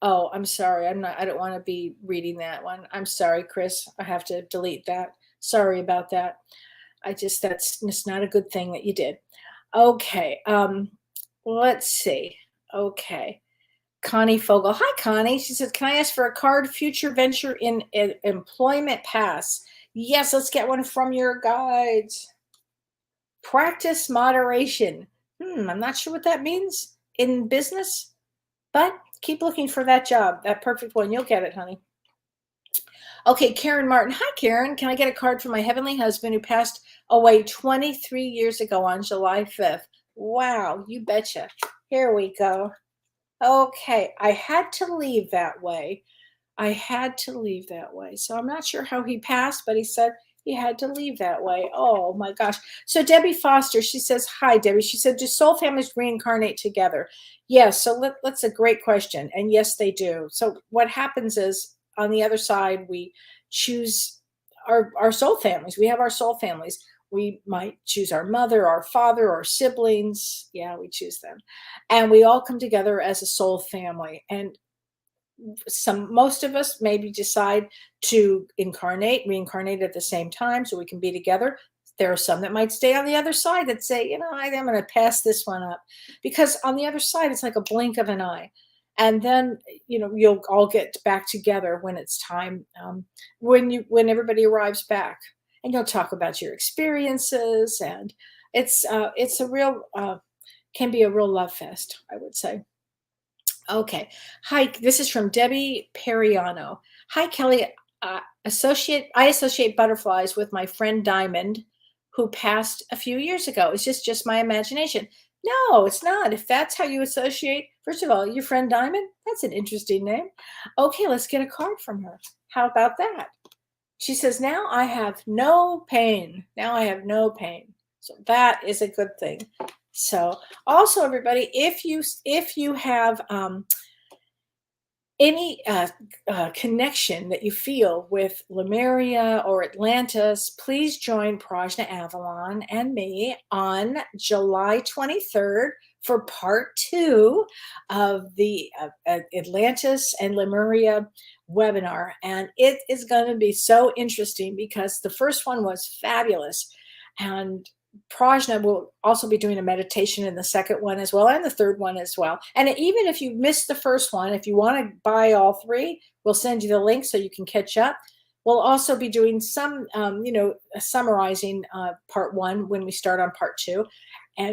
I'm sorry. I don't want to be reading that one. I'm sorry, Chris. I have to delete that. Sorry about that. That's not a good thing that you did. Okay. Let's see. Okay. Connie Fogel. Hi, Connie. She says, can I ask for a card, future venture in employment pass? Yes, let's get one from your guides. Practice moderation. I'm not sure what that means in business, but keep looking for that job, that perfect one. You'll get it, honey. Okay, Karen Martin. Hi, Karen. Can I get a card from my heavenly husband who passed away 23 years ago on July 5th? Wow, you betcha. Here we go. Okay, I had to leave that way. So I'm not sure how he passed, but he said he had to leave that way. Oh my gosh. So Debbie Foster, she says, hi, Debbie. She said, do soul families reincarnate together? Yes, so that's a great question. And yes, they do. So what happens is, on the other side, we choose our soul families. We have our soul families. We might choose our mother, our father, our siblings. Yeah, we choose them. And we all come together as a soul family. And most of us maybe decide to reincarnate at the same time so we can be together. There are some that might stay on the other side that say, I'm going to pass this one up. Because on the other side, it's like a blink of an eye. And then, you'll all get back together when it's time, when everybody arrives back, and you'll talk about your experiences, and it's a real can be a real love fest, I would say. Okay. Hi, this is from Debbie Periano. Hi, Kelly. I associate butterflies with my friend Diamond, who passed a few years ago. Is this just my imagination? No, it's not. If that's how you associate, first of all, your friend Diamond, that's an interesting name. Okay, let's get a card from her. How about that? She says, now I have no pain. Now I have no pain. So that is a good thing. So also, everybody, if you have any connection that you feel with Lemuria or Atlantis, please join Prajna Avalon and me on July 23rd for part 2 of the Atlantis and Lemuria webinar. And it is going to be so interesting because the first one was fabulous. And Prajna will also be doing a meditation in the second one as well, and the third one as well. And even if you missed the first one, if you want to buy all 3, we'll send you the link so you can catch up. We'll also be doing some, summarizing part 1 when we start on part 2.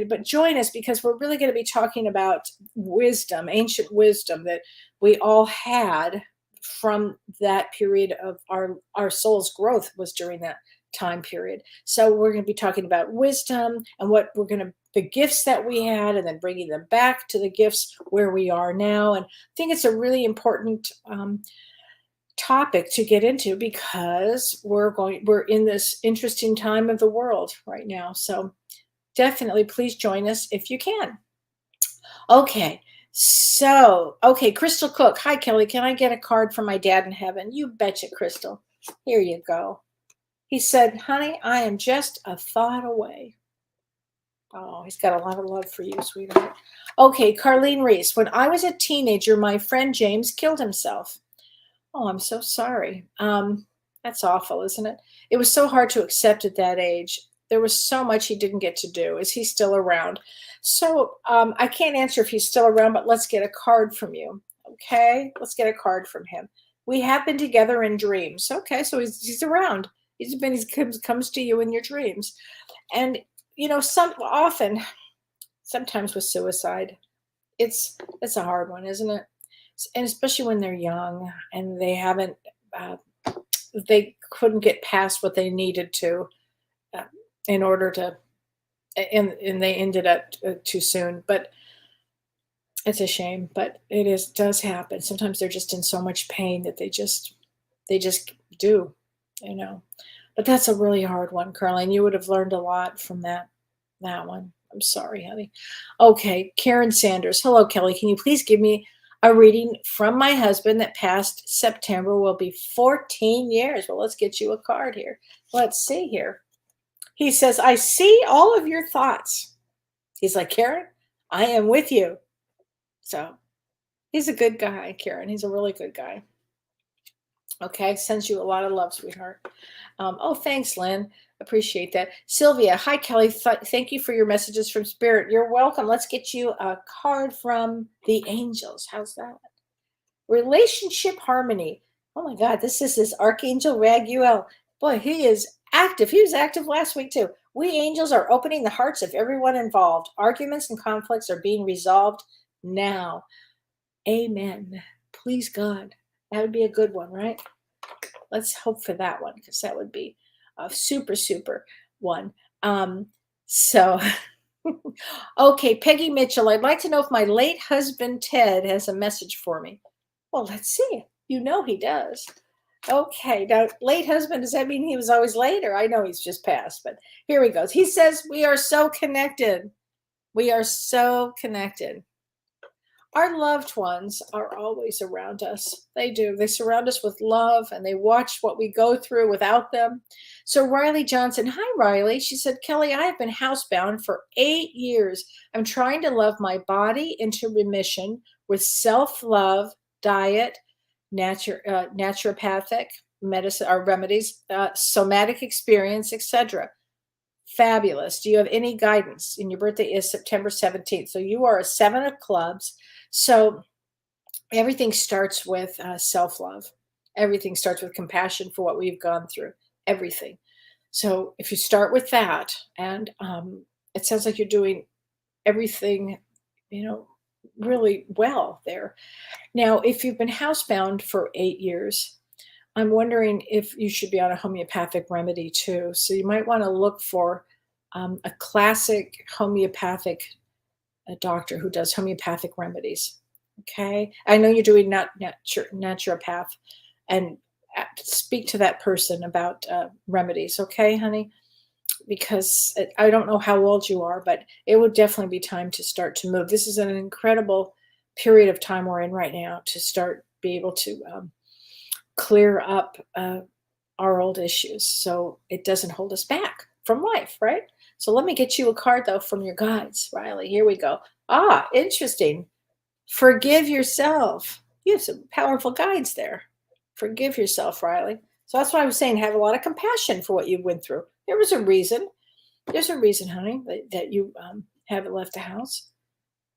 But join us because we're really going to be talking about wisdom, ancient wisdom that we all had from that period of our soul's growth was during that time period. So we're going to be talking about wisdom and the gifts that we had, and then bringing them back to the gifts where we are now. And I think it's a really important topic to get into because we're in this interesting time of the world right now. So definitely please join us if you can. Okay. So, Crystal Cook. Hi, Kelly. Can I get a card from my dad in heaven? You betcha, Crystal. Here you go. He said, honey, I am just a thought away. Oh, he's got a lot of love for you, sweetheart. Okay, Carlene Reese. When I was a teenager, my friend James killed himself. Oh, I'm so sorry. That's awful, isn't it? It was so hard to accept at that age. There was so much he didn't get to do. Is he still around? So I can't answer if he's still around, but let's get a card from you. Okay, let's get a card from him. We have been together in dreams. Okay, so he's around. He comes to you in your dreams. And, sometimes with suicide, it's a hard one, isn't it? And especially when they're young and they couldn't get past what they needed to in order to, and they ended up too soon. But it's a shame, but does happen. Sometimes they're just in so much pain that they just do, But that's a really hard one, Caroline. You would have learned a lot from that one. I'm sorry, honey. Okay, Karen Sanders. Hello, Kelly. Can you please give me a reading from my husband that passed September will be 14 years? Well, let's get you a card here. Let's see here. He says, I see all of your thoughts. He's like, Karen, I am with you. So he's a good guy, Karen. He's a really good guy. Okay, sends you a lot of love, sweetheart. Thanks, Lynn. Appreciate that. Sylvia, hi, Kelly. Thank you for your messages from Spirit. You're welcome. Let's get you a card from the angels. How's that? Relationship harmony. Oh my God, this is Archangel Raguel. Boy, he is active. He was active last week too. We angels are opening the hearts of everyone involved. Arguments and conflicts are being resolved now. Amen. Please God. That would be a good one, right? Let's hope for that one because that would be a super, super one. Okay, Peggy Mitchell, I'd like to know if my late husband, Ted, has a message for me. Well, let's see. He does. Okay, now, late husband, does that mean he was always late? Or I know he's just passed, but here he goes. He says, we are so connected. We are so connected. Our loved ones are always around us. They do. They surround us with love and they watch what we go through without them. So Riley Johnson, hi Riley. She said, Kelly, I have been housebound for 8 years. I'm trying to love my body into remission with self-love, diet, naturopathic medicine or remedies, somatic experience, etc. Fabulous. Do you have any guidance? And your birthday is September 17th. So you are a 7 of clubs. So everything starts with self-love. Everything starts with compassion for what we've gone through. Everything. So if you start with that, and it sounds like you're doing everything, you know, really well there. Now, if you've been housebound for 8 years, I'm wondering if you should be on a homeopathic remedy too. So you might want to look for a classic homeopathic doctor who does homeopathic remedies. Okay. I know you're doing naturopath, and speak to that person about remedies. Okay, honey? Because I don't know how old you are, but it would definitely be time to start to move. This is an incredible period of time we're in right now to start be able to clear up our old issues so it doesn't hold us back from life, right? So let me get you a card though from your guides, Riley. Here we go. Ah, interesting. Forgive yourself. You have some powerful guides there. Forgive yourself, Riley. So that's why I was saying have a lot of compassion for what you went through. There was a reason. There's a reason, honey, that you haven't left the house.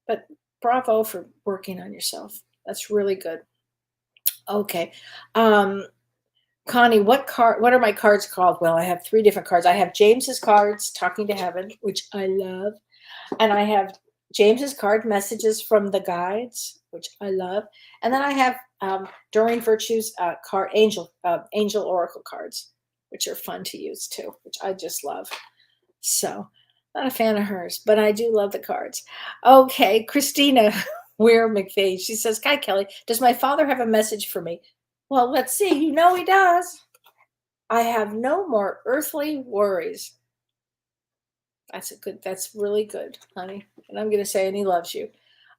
But bravo for working on yourself. That's really good. Okay. Connie, what are my cards called? Well, I have 3 different cards. I have James's cards, Talking to Heaven, which I love. And I have James's card, Messages from the Guides, which I love. And then I have Doreen Virtue's card, Angel Oracle cards, which are fun to use too, which I just love. So, not a fan of hers, but I do love the cards. Okay, Christina Weir McVeigh. She says, "Hi, Kelly. Does my father have a message for me?" Well, let's see. You know he does. I have no more earthly worries. That's really good, honey. And I'm going to say, and he loves you.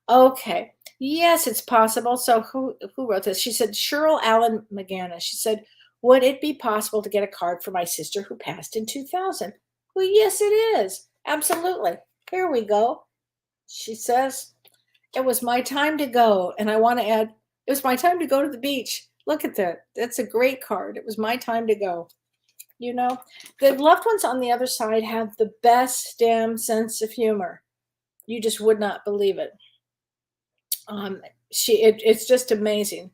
Okay. Yes, it's possible. So who wrote this? She said, Cheryl Allen McGannis. She said, would it be possible to get a card for my sister who passed in 2000? Well, yes, it is. Absolutely. Here we go. She says, it was my time to go. And I want to add, it was my time to go to the beach. Look at that. That's a great card. It was my time to go. You know, the loved ones on the other side have the best damn sense of humor. You just would not believe it. It's just amazing,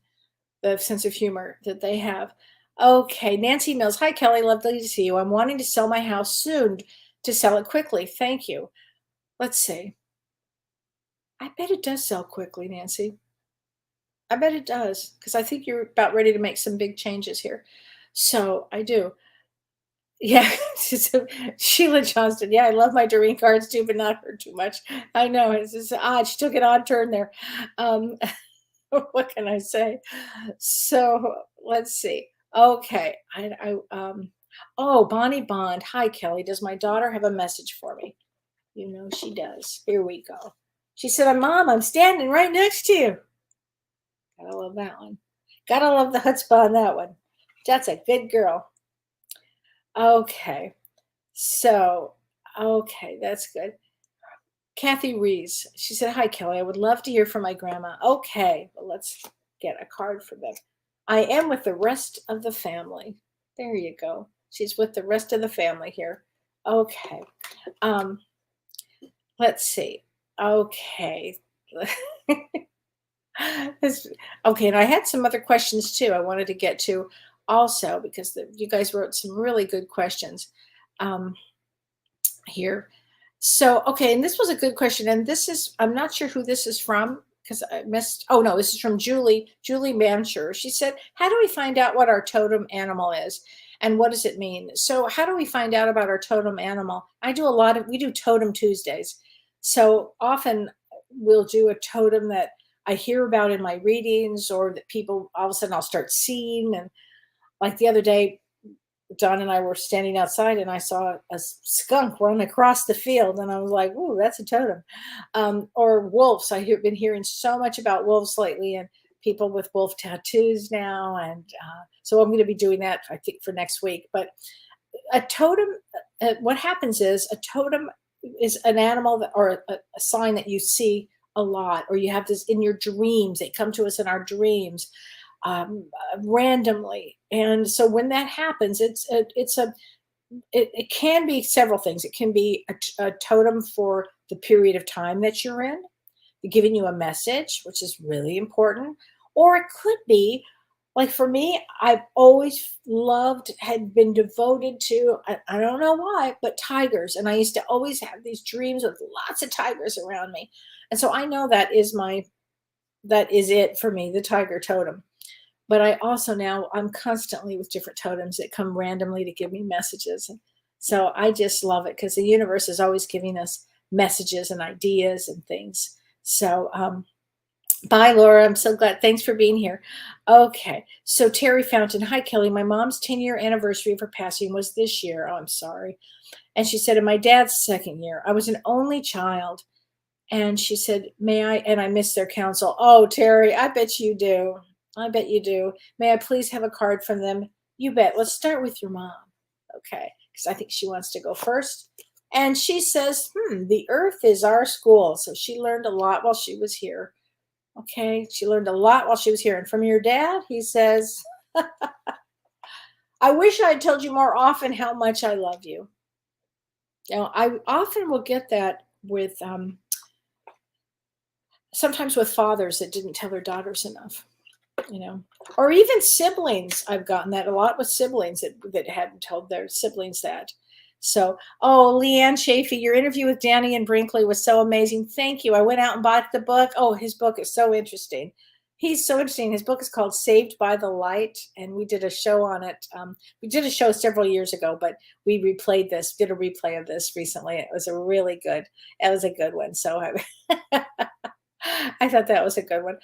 the sense of humor that they have. Okay, Nancy Mills. Hi, Kelly. Lovely to see you. I'm wanting to sell my house soon to sell it quickly. Thank you. Let's see. I bet it does sell quickly, Nancy. I bet it does, because I think you're about ready to make some big changes here. So I do. Yeah, Sheila Johnston. Yeah, I love my Doreen cards too, but not her too much. I know it's just odd. She took an odd turn there. What can I say? So let's see. Okay, oh, Bonnie Bond. Hi, Kelly. Does my daughter have a message for me? You know she does. Here we go. She said, "Mom, I'm standing right next to you." Gotta love that one. Gotta love the chutzpah on that one. That's a good girl. Okay. So, okay, that's good. Kathy Rees. She said, "Hi, Kelly. I would love to hear from my grandma." Okay, well, let's get a card for them. I am with the rest of the family. There you go. She's with the rest of the family here. Okay. Let's see. Okay. Okay, and I had some other questions too I wanted to get to also, because you guys wrote some really good questions here. So, okay, and this was a good question, and I'm not sure who this is from, because I missed. Oh no, this is from Julie Mancher. She said, how do we find out what our totem animal is, and what does it mean? So how do we find out about our totem animal? We do Totem Tuesdays. So often we'll do a totem that I hear about in my readings, or that people, all of a sudden I'll start seeing. And like the other day, Don and I were standing outside and I saw a skunk run across the field, and I was like, "Ooh, that's a totem." Or wolves. I've been hearing so much about wolves lately, and people with wolf tattoos now. And so I'm going to be doing that, I think, for next week. But a totem, what happens is a totem is an animal or a sign that you see a lot, or you have this in your dreams. They come to us in our dreams randomly. And so when that happens, it can be several things. It can be a totem for the period of time that you're in, giving you a message, which is really important. Or it could be, like for me, I've always loved, had been devoted to, I don't know why, but tigers. And I used to always have these dreams with lots of tigers around me. And so I know that is it for me, the tiger totem. But I also now, I'm constantly with different totems that come randomly to give me messages. And so I just love it because the universe is always giving us messages and ideas and things. So, bye, Laura. I'm so glad. Thanks for being here. Okay. So Terry Fountain. Hi, Kellee. My mom's 10-year anniversary of her passing was this year. Oh, I'm sorry. And she said, in my dad's second year, I was an only child. And she said, may I, and I missed their counsel. Oh, Terry, I bet you do. I bet you do. May I please have a card from them? You bet. Let's start with your mom. Okay. Because I think she wants to go first. And she says, the earth is our school. So she learned a lot while she was here. Okay. She learned a lot while she was here. And from your dad, he says, I wish I had told you more often how much I love you. Now, I often will get that with, sometimes with fathers that didn't tell their daughters enough, or even siblings. I've gotten that a lot with siblings that hadn't told their siblings that. So, Leanne Chafee, your interview with Danny and Brinkley was so amazing. Thank you. I went out and bought the book. Oh, his book is so interesting. He's so interesting. His book is called Saved by the Light, and we did a show on it. We did a show several years ago, but we did a replay of this recently. It was it was a good one. So I thought that was a good one.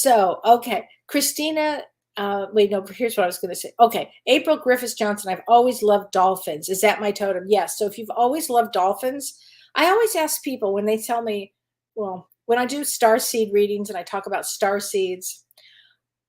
Okay. Christina, here's what I was going to say. Okay. April Griffiths Johnson, I've always loved dolphins. Is that my totem? Yes. So if you've always loved dolphins, I always ask people when they tell me, when I do star seed readings and I talk about star seeds,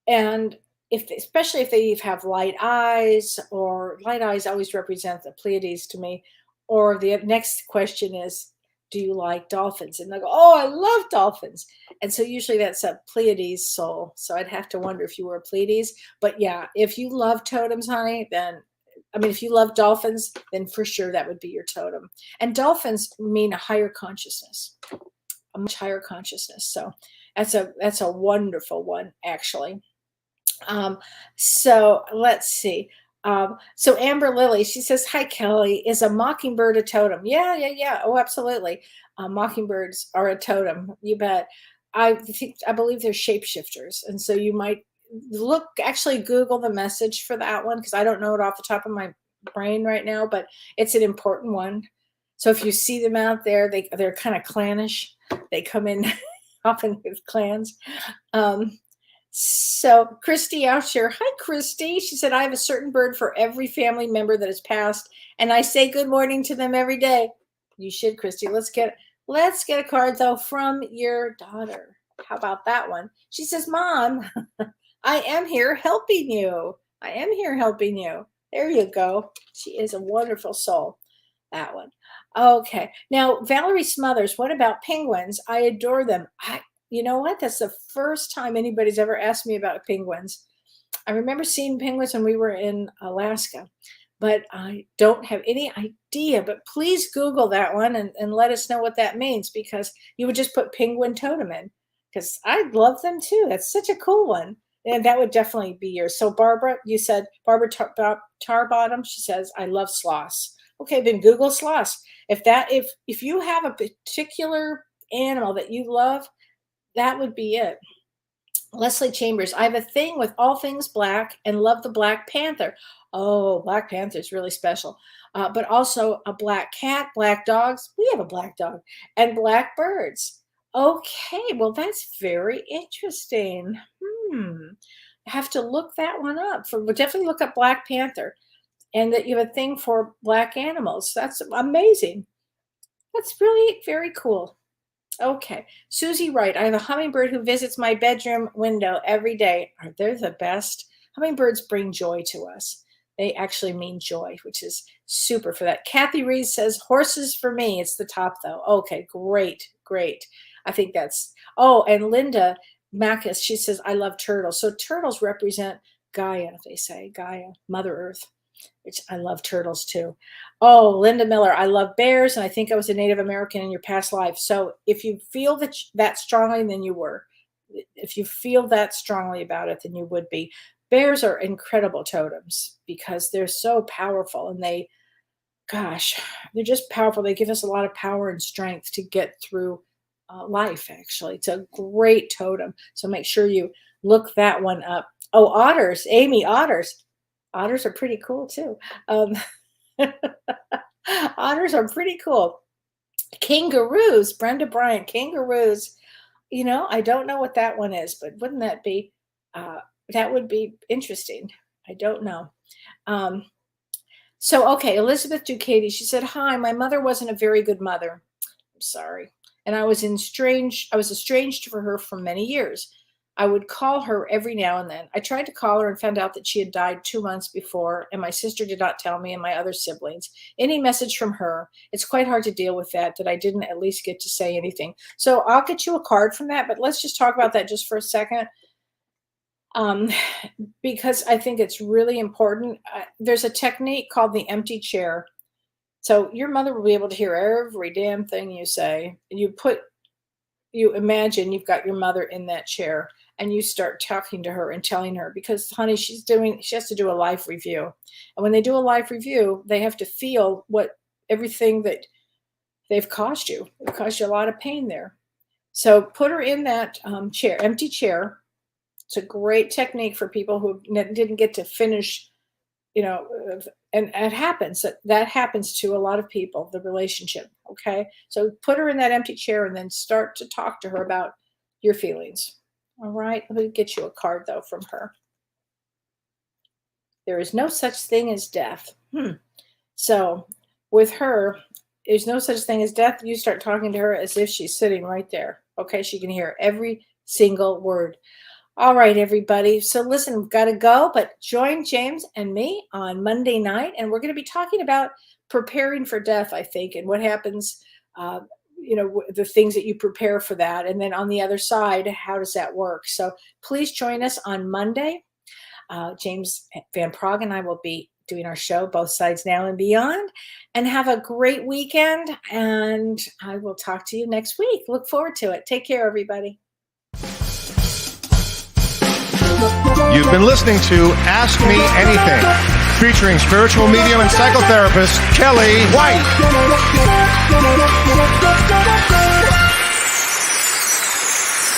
and especially if they have light eyes always represent the Pleiades to me. Or the next question is, do you like dolphins? And they go, oh, I love dolphins. And so usually that's a Pleiades soul. So I'd have to wonder if you were a Pleiades. But yeah, if you love totems, honey, if you love dolphins, then for sure that would be your totem. And dolphins mean a higher consciousness, a much higher consciousness. So that's a wonderful one, actually. So let's see. So Amber Lily, she says, hi, Kellee. Is a mockingbird a totem? Yeah. Oh, absolutely. Mockingbirds are a totem. You bet. I believe they're shapeshifters. And so you might actually Google the message for that one, because I don't know it off the top of my brain right now, but it's an important one. So if you see them out there, they're kind of clannish. They come in often with clans. So Christy out here. Hi, Christy. She said, I have a certain bird for every family member that has passed, and I say good morning to them every day. You should, Christy. Let's get a card, though, from your daughter. How about that one? She says, Mom, I am here helping you. I am here helping you. There you go. She is a wonderful soul. That one. Okay. Now, Valerie Smothers, what about penguins? I adore them. You know what? That's the first time anybody's ever asked me about penguins. I remember seeing penguins when we were in Alaska, but I don't have any idea. But please Google that one and let us know what that means, because you would just put penguin totem in, because I love them too. That's such a cool one. And that would definitely be yours. So Barbara, you said, Barbara Tarbottom, she says, I love sloths. Okay, then Google sloths. If you have a particular animal that you love, that would be it. Leslie Chambers, I have a thing with all things black and love the Black Panther. Oh, Black Panther is really special. But also a black cat, black dogs. We have a black dog. And black birds. Okay, well, that's very interesting. I have to look that one up. Definitely look up Black Panther. And that you have a thing for black animals. That's amazing. That's really very cool. Okay. Susie Wright, I have a hummingbird who visits my bedroom window every day. They're the best. Hummingbirds bring joy to us. They actually mean joy, which is super for that. Kathy Reed says, horses for me. It's the top, though. Okay, great. I think that's, and Linda Macus, she says, I love turtles. So turtles represent Gaia, they say, Gaia, Mother Earth, which I love turtles too. Oh, Linda Miller, I love bears, and I think I was a Native American in your past life. So if you feel that strongly, then you were. if you feel that strongly about it, then you would be. Bears are incredible totems because they're so powerful, and gosh, they're just powerful. They give us a lot of power and strength to get through life, actually. It's a great totem. So make sure you look that one up. Oh, otters, Amy, otters. Otters are pretty cool too. Otters are pretty cool. Kangaroos, Brenda Bryant, kangaroos. I don't know what that one is, but wouldn't that be, that would be interesting. I don't know. Okay, Elizabeth Ducati, she said, hi, my mother wasn't a very good mother. I'm sorry. And I was estranged for her for many years. I would call her every now and then. I tried to call her and found out that she had died 2 months before, and my sister did not tell me and my other siblings. Any message from her? It's quite hard to deal with that I didn't at least get to say anything. So I'll get you a card from that, but let's just talk about that just for a second. Because I think it's really important. There's a technique called the empty chair. So your mother will be able to hear every damn thing you say. You imagine you've got your mother in that chair, and you start talking to her and telling her, because honey, she has to do a life review. And when they do a life review, they have to feel everything that they've caused you. It caused you a lot of pain there. So put her in that chair, empty chair. It's a great technique for people who didn't get to finish, and it happens. That happens to a lot of people, the relationship, okay? So put her in that empty chair and then start to talk to her about your feelings, all right? Let me get you a card, though, from her. There is no such thing as death. So with her, there's no such thing as death. You start talking to her as if she's sitting right there, okay? She can hear every single word. All right, everybody. So listen, we've got to go, but join James and me on Monday night, and we're going to be talking about preparing for death, I think, and what happens, the things that you prepare for that. And then on the other side, how does that work? So please join us on Monday. James Van Prague and I will be doing our show, Both Sides Now and Beyond, and have a great weekend. And I will talk to you next week. Look forward to it. Take care, everybody. You've been listening to Ask Me Anything, featuring spiritual medium and psychotherapist Kellee White.